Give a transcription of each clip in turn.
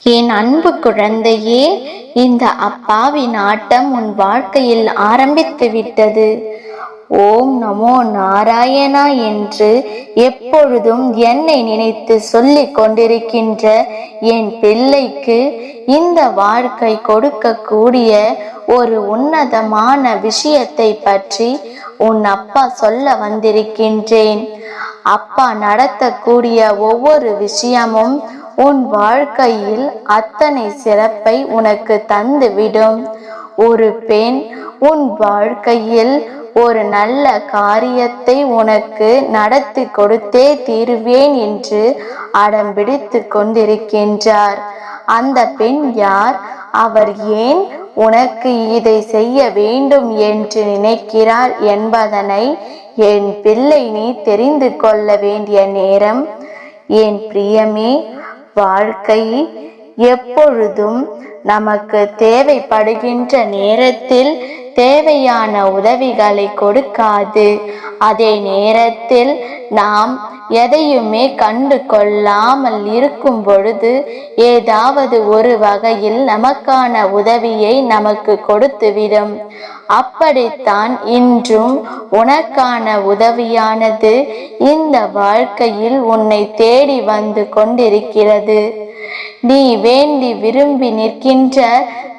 என் அன்பு குழந்தையே, இந்த அப்பாவின் ஆட்டம் உன் வாழ்க்கையில் ஆரம்பித்து விட்டது. ஓம் நமோ நாராயணா என்று எப்பொழுதும் என்னை நினைத்து சொல்லிக் கொண்டிருக்கின்ற என் பிள்ளைக்கு இந்த வாழ்க்கை கொடுக்கக்கூடிய ஒரு உன்னதமான விஷயத்தை பற்றி உன் அப்பா சொல்ல வந்திருக்கின்றேன். அப்பா நடத்தக்கூடிய ஒவ்வொரு விஷயமும் உன் வாழ்க்கையில் அத்தனை சிறப்பை உனக்கு தந்துவிடும். ஒரு பெண் உன் வாழ்க்கையில் ஒரு நல்ல காரியத்தை உனக்கு நடத்தி கொடுத்தே தீருவேன் என்று அடம்பிடித்து கொண்டிருக்கின்றார். அந்த பெண் யார்? அவர் ஏன் உனக்கு இதை செய்ய வேண்டும் என்று நினைக்கிறார் என்பதனை என் பிள்ளை நீ தெரிந்து கொள்ள வேண்டிய நேரம். என் பிரியமே, வாழ்க்கை எப்பொழுதும் நமக்கு தேவைப்படுகின்ற நேரத்தில் தேவையான உதவிகளை கொடுக்காது. அதே நேரத்தில் நாம் எதையுமே கண்டு கொள்ளாமல் இருக்கும் பொழுது ஏதாவது ஒரு வகையில் நமக்கான உதவியை நமக்கு கொடுத்துவிடும். அப்படித்தான் இன்றும் உனக்கான உதவியானது இந்த வாழ்க்கையில் உன்னை தேடி வந்து கொண்டிருக்கிறது. நீ வேண்டி விரும்பி நிற்கின்ற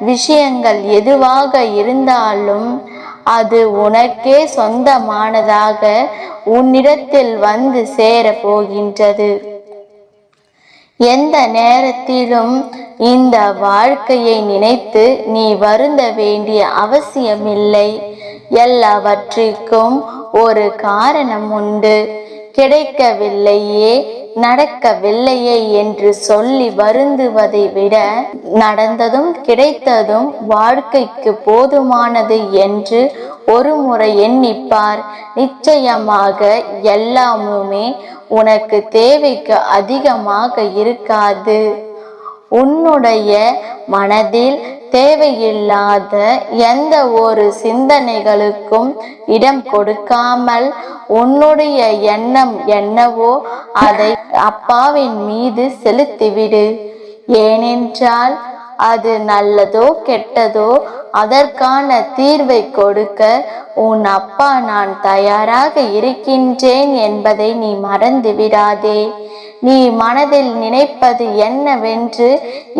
விஷயங்கள் எதுவாக இருந்தாலும் அது உனக்கே சொந்தமானதாக உன்னிடத்தில் வந்து சேர போகின்றது. எந்த நேரத்திலும் இந்த வாழ்க்கையை நினைத்து நீ வருந்த வேண்டிய அவசியமில்லை. எல்லாவற்றிற்கும் ஒரு காரணம் உண்டு. கிடைக்கவில்லையே, நடக்கவில்லையே என்று சொல்லி வருந்துவதை விட நடந்ததும் கிடைத்ததும் வாழ்க்கைக்கு போதுமானது என்று ஒரு முறை எண்ணிப்பார். நிச்சயமாக எல்லாமுமே உனக்கு தேவைக்கு அதிகமாக இருக்காது. உன்னுடைய மனதில் தேவையில்லாத எந்த ஒரு சிந்தனைகளுக்கும் இடம் கொடுக்காமல் உன்னுடைய எண்ணம் என்னவோ அதை அப்பாவின் மீது செலுத்திவிடு. ஏனென்றால் அது நல்லதோ கெட்டதோ அதற்கான தீர்வை கொடுக்க உன் அப்பா நான் தயாராக இருக்கின்றேன் என்பதை நீ மறந்து விடாதே. நீ மனதில் நினைப்பது என்னவென்று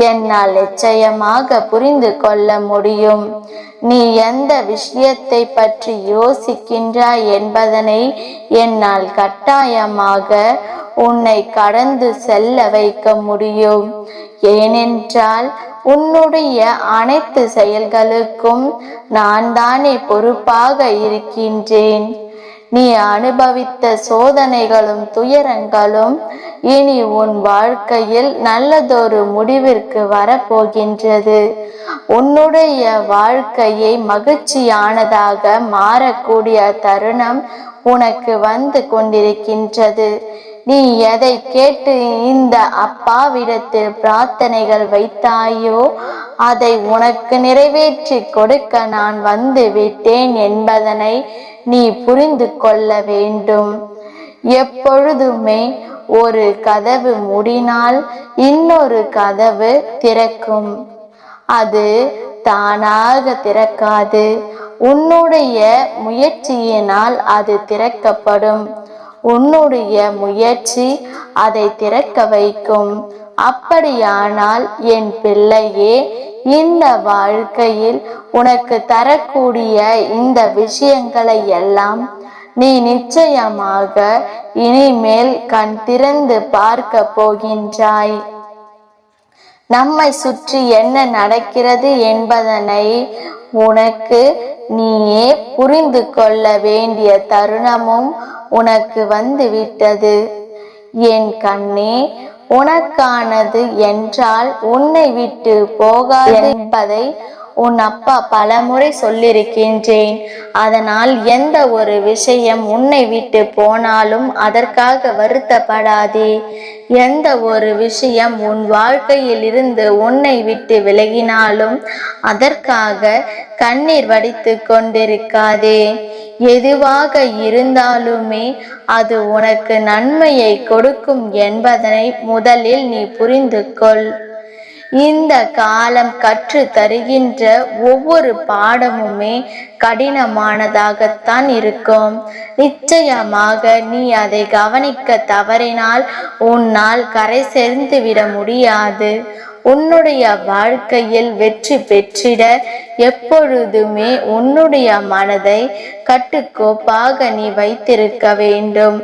என்னால் நிச்சயமாக புரிந்து கொள்ள முடியும். நீ எந்த விஷயத்தை பற்றி யோசிக்கின்றாய் என்பதனை என்னால் கட்டாயமாக உன்னை கடந்து செல்ல வைக்க முடியும். ஏனென்றால் உன்னுடைய அனைத்து செயல்களுக்கும் நான் தானே பொறுப்பாக இருக்கின்றேன். நீ அனுபவித்த சோதனைகளும் துயரங்களும் இனி உன் வாழ்க்கையில் நல்லதொரு முடிவிற்கு வரப்போகின்றது. உன்னுடைய வாழ்க்கையை மகிழ்ச்சியானதாக மாறக்கூடிய தருணம் உனக்கு வந்து கொண்டிருக்கின்றது. நீ எதை கேட்டு இந்த அப்பாவிடத்தில் பிரார்த்தனைகள் வைத்தாயோ அதை உனக்கு நிறைவேற்றி கொடுக்க நான் வந்து விட்டேன் என்பதனை நீ புரிந்து கொள்ள வேண்டும். எப்பொழுதுமே ஒரு கதவு மூடினால் இன்னொரு கதவு திறக்கும். அது தானாக திறக்காது. உன்னுடைய முயற்சியினால் அது திறக்கப்படும். உன்னுடைய முயற்சி அதை திறக்க வைக்கும். அப்படியானால் என் பிள்ளையே, இந்த வாழ்க்கையில் உனக்கு தரக்கூடிய இந்த விஷயங்களை எல்லாம் நீ நிச்சயமாக இனிமேல் கண் திறந்து பார்க்க போகின்றாய். நம்மை சுற்றி என்ன நடக்கிறது என்பதனை உனக்கு நீயே புரிந்து கொள்ள வேண்டிய தருணமும் உனக்கு வந்துவிட்டது. என் கண்ணே, உனக்கானது என்றால் உன்னை விட்டு போகாது என்பதை உன் அப்பா பலமுறை சொல்லியிருக்கின்றேன். அதனால் எந்த ஒரு விஷயம் உன்னை விட்டு போனாலும் அதற்காக வருத்தப்படாதே. எந்த ஒரு விஷயம் உன் வாழ்க்கையில் இருந்து உன்னை விட்டு விலகினாலும் அதற்காக கண்ணீர் வடித்து கொண்டிருக்காதே. எதுவாக இருந்தாலுமே அது உனக்கு நன்மையை கொடுக்கும் என்பதனை முதலில் நீ புரிந்து கொள். இந்த காலம் கற்று தருகின்ற ஒவ்வொரு பாடமுமே கடினமானதாகத்தான் இருக்கும். நிச்சயமாக நீ அதை கவனிக்க தவறினால் உன்னால் கரை சேர்ந்து விட முடியாது. உன்னுடைய வாழ்க்கையில் வெற்றி பெற்றிட எப்பொழுதுமே உன்னுடைய மனதை கட்டுக்கோப்பாக நீ வைத்திருக்க வேண்டும்.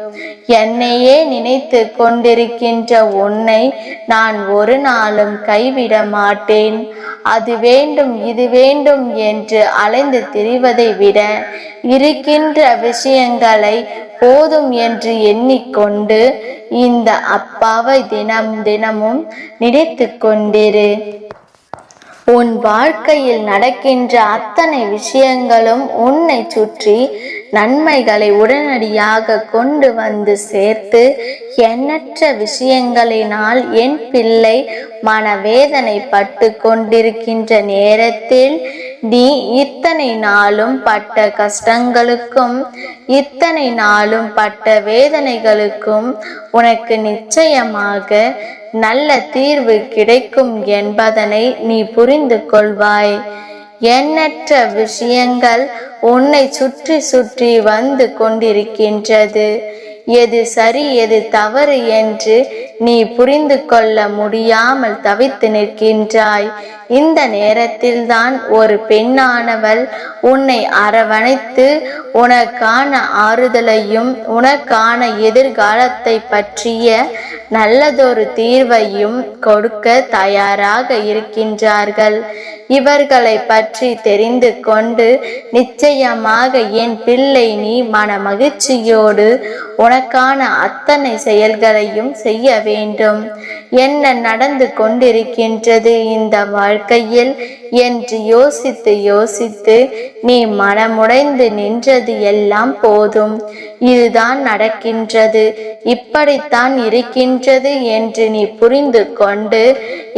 என்னையே நினைத்து கொண்டிருக்கின்ற உன்னை நான் ஒரு நாளும் கைவிட மாட்டேன். அது வேண்டும் இது வேண்டும் என்று அலைந்து திரிவதை விட இருக்கின்ற விஷயங்களை போதும் என்று எண்ணிக்கொண்டு இந்த அப்பாவை தினமும் நினைத்து கொண்டிரு. உன் வாழ்க்கையில் நடக்கின்ற அத்தனை விஷயங்களும் உன்னை சுற்றி நன்மைகளை உடனடியாக கொண்டு வந்து சேர்த்து எண்ணற்ற விஷயங்களினால் என் பிள்ளை மனவேதனை பட்டு கொண்டிருக்கின்ற நேரத்தில் நீ இத்தனை நாளும் பட்ட கஷ்டங்களுக்கும் இத்தனை நாளும் பட்ட வேதனைகளுக்கும் உனக்கு நிச்சயமாக நல்ல தீர்வு கிடைக்கும் என்பதனை நீ புரிந்து கொள்வாய். எண்ணற்ற விஷயங்கள் உன்னை சுற்றி சுற்றி வந்து கொண்டிருக்கின்றது. எது சரி எது தவறு என்று நீ புரிந்து கொள்ள முடியாமல் தவித்து நிற்கின்றாய். இந்த நேரத்தில்தான் ஒரு பெண்ணானவள் உன்னை அரவணைத்து உனக்கான ஆறுதலையும் உனக்கான எதிர்காலத்தை பற்றிய நல்லதொரு தீர்வையும் கொடுக்க தயாராக இருக்கின்றார்கள். இவர்களை பற்றி தெரிந்து கொண்டு நிச்சயமாக என் பிள்ளை நீ மன மகிழ்ச்சியோடு உனக்கான அத்தனை செயல்களையும் செய்ய வேண்டும். என்ன நடந்து கொண்டிருக்கின்றது இந்த வாழ்க்கையில் என்று யோசித்து யோசித்து நீ மனமுடைந்து நின்றது எல்லாம் போதும். இதுதான் நடக்கின்றது, இப்படித்தான் இருக்கின்றது என்று நீ புரிந்து கொண்டு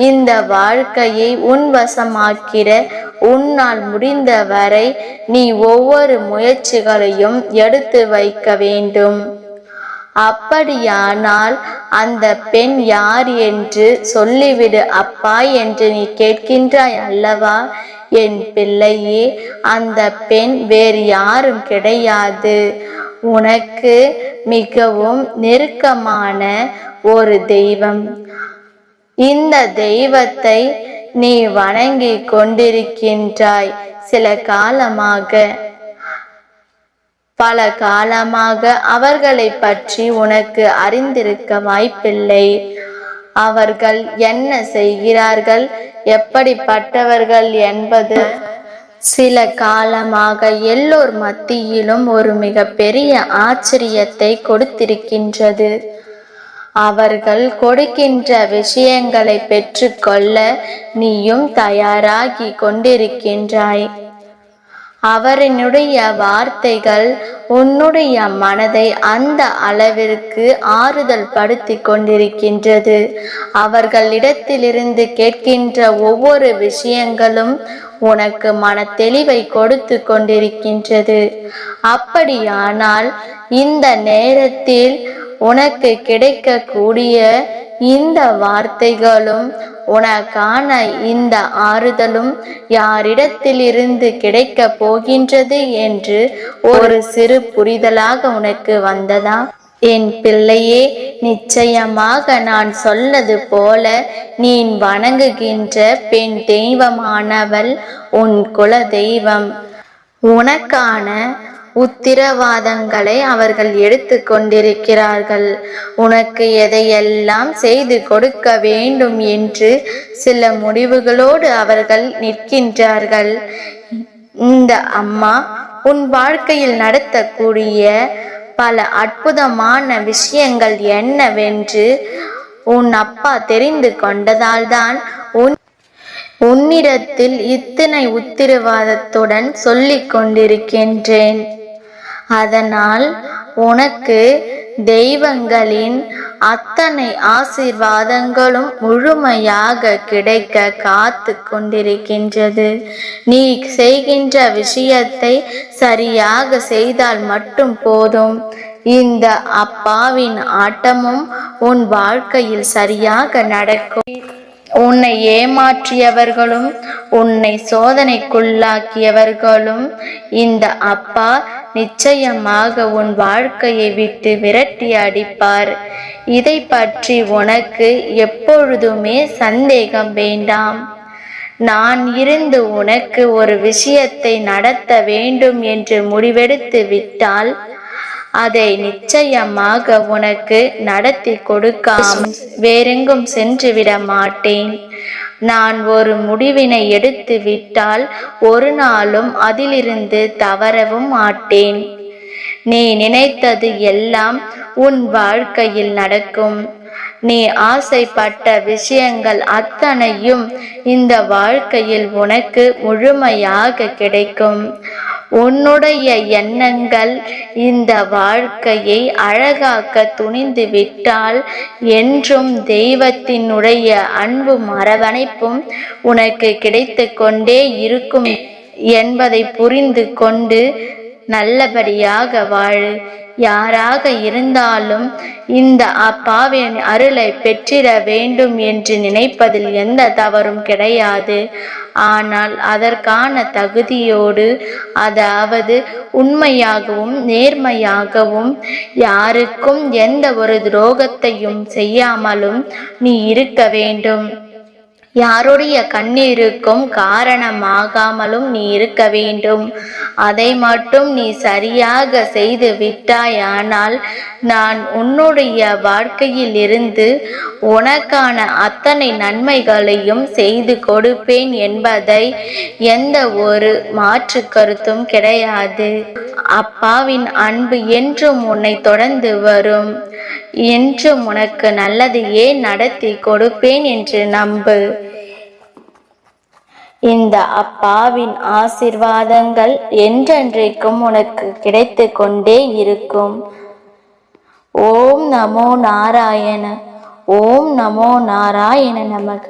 இந்த வாழ்க்கையை உன்வசமாக்கிற உன்னால் முடிந்த வரை நீ ஒவ்வொரு முயற்சிகளையும் எடுத்து வைக்க வேண்டும். அப்படியானால் அந்த பெண் யார் என்று சொல்லிவிடு அப்பா என்று நீ கேட்கின்றாய் அல்லவா என் பிள்ளையே? அந்த பெண் வேறு யாரும் கிடையாது, உனக்கு மிகவும் நெருக்கமான ஒரு தெய்வம். இந்த தெய்வத்தை நீ வணங்கி கொண்டிருக்கின்றாய் பல காலமாக அவர்களை பற்றி உனக்கு அறிந்திருக்க வாய்ப்பில்லை. அவர்கள் என்ன செய்கிறார்கள், எப்படிப்பட்டவர்கள் என்பது சில காலமாக எல்லோர் மத்தியிலும் ஒரு மிக பெரிய ஆச்சரியத்தை கொடுத்திருக்கின்றது. அவர்கள் கொடுக்கின்ற விஷயங்களை பெற்றுக்கொள்ள நீயும் தயாராகி கொண்டிருக்கின்றாய். அவரினுடைய வார்த்தைகள் உன்னுடைய மனதை அந்த அளவிற்கு ஆறுதல் படுத்தி கொண்டிருக்கின்றது. அவர்களிடத்திலிருந்து கேட்கின்ற ஒவ்வொரு விஷயங்களும் உனக்கு மன தெளிவை கொடுத்து கொண்டிருக்கின்றது. அப்படியானால் இந்த நேரத்தில் உனக்கு கிடைக்கக்கூடிய இந்த வார்த்தைகளும் உனக்கான இந்த ஆறுதலும் யாரிடத்திலிருந்து கிடைக்க போகின்றது என்று ஒரு சிறு புரிதலாக உனக்கு வந்ததா என் பிள்ளையே? நிச்சயமாக நான் சொன்னது போல நீ வணங்குகின்ற பெண் தெய்வமானவள் உன் குல தெய்வம். உனக்கான உத்திரவாதங்களை அவர்கள் எடுத்து கொண்டிருக்கிறார்கள். உனக்கு எதையெல்லாம் செய்து கொடுக்க வேண்டும் என்று சில முடிவுகளோடு அவர்கள் நிற்கின்றார்கள். இந்த அம்மா உன் வாழ்க்கையில் நடத்தக்கூடிய பல அற்புதமான விஷயங்கள் என்னவென்று உன் அப்பா தெரிந்து கொண்டதால்தான் உன்னிடத்தில் இத்தனை உத்திரவாதத்துடன் சொல்லிக் கொண்டிருக்கின்றேன். அதனால் உனக்கு தெய்வங்களின் அத்தனை ஆசீர்வாதங்களும் முழுமையாக கிடைக்க காத்து கொண்டிருக்கின்றது. நீ செய்கின்ற விஷயத்தை சரியாக செய்தால் மட்டும் போதும். இந்த அப்பாவின் ஆட்டமும் உன் வாழ்க்கையில் சரியாக நடக்கும். உன்னை ஏமாற்றியவர்களும் உன்னை சோதனைக்குள்ளாக்கியவர்களும் இந்த அப்பா நிச்சயமாக உன் வாழ்க்கையை விட்டு விரட்டி அடிப்பார். இதை பற்றி உனக்கு எப்பொழுதுமே சந்தேகம் வேண்டாம். நான் இருந்து உனக்கு ஒரு விஷயத்தை நடத்த வேண்டும் என்று முடிவெடுத்து விட்டால் அதை நிச்சயமாக உனக்கு நடத்தி கொடுக்காமல் வேறெங்கும் சென்று விட மாட்டேன். நான் ஒரு முடிவினை எடுத்து விட்டால் ஒரு நாளும் அதிலிருந்து தவறவும் மாட்டேன். நீ நினைத்தது எல்லாம் உன் வாழ்க்கையில் நடக்கும். நீ ஆசைப்பட்ட விஷயங்கள் அத்தனையும் இந்த வாழ்க்கையில் உனக்கு முழுமையாக கிடைக்கும். உன்னுடைய எண்ணங்கள் இந்த வாழ்க்கையை அழகாக்க துணிந்து விட்டால் என்றும் தெய்வத்தினுடைய அன்பும் அரவணைப்பும் உனக்கு கிடைத்து கொண்டே இருக்கும் என்பதை புரிந்து கொண்டு நல்லபடியாக வாழு. யாராக இருந்தாலும் இந்த அப்பாவின் அருளை பெற்றிட வேண்டும் என்று நினைப்பதில் எந்த தவறும் கிடையாது. ஆனால் அதற்கான தகுதியோடு, அதாவது உண்மையாகவும் நேர்மையாகவும் யாருக்கும் எந்த ஒரு துரோகத்தையும் செய்யாமலும் நீ இருக்க வேண்டும். யாருடைய கண்ணீருக்கும் காரணமாகாமலும் நீ இருக்க வேண்டும். அதை மட்டும் நீ சரியாக செய்து விட்டாயானால் நான் உன்னுடைய வாழ்க்கையில் இருந்து உனக்கான அத்தனை நன்மைகளையும் செய்து கொடுப்பேன் என்பதை எந்த ஒரு மாற்று கருத்தும் கிடையாது. அப்பாவின் அன்பு என்றும் உன்னை தொடர்ந்து வரும். என்றும் உனக்கு நல்லதையே நடத்தி கொடுப்பேன் என்று நம்பு. இந்த அப்பாவின் ஆசீர்வாதங்கள் என்றென்றைக்கும் உனக்கு கிடைத்து கொண்டே இருக்கும். ஓம் நமோ நாராயண. ஓம் நமோ நாராயண நமக.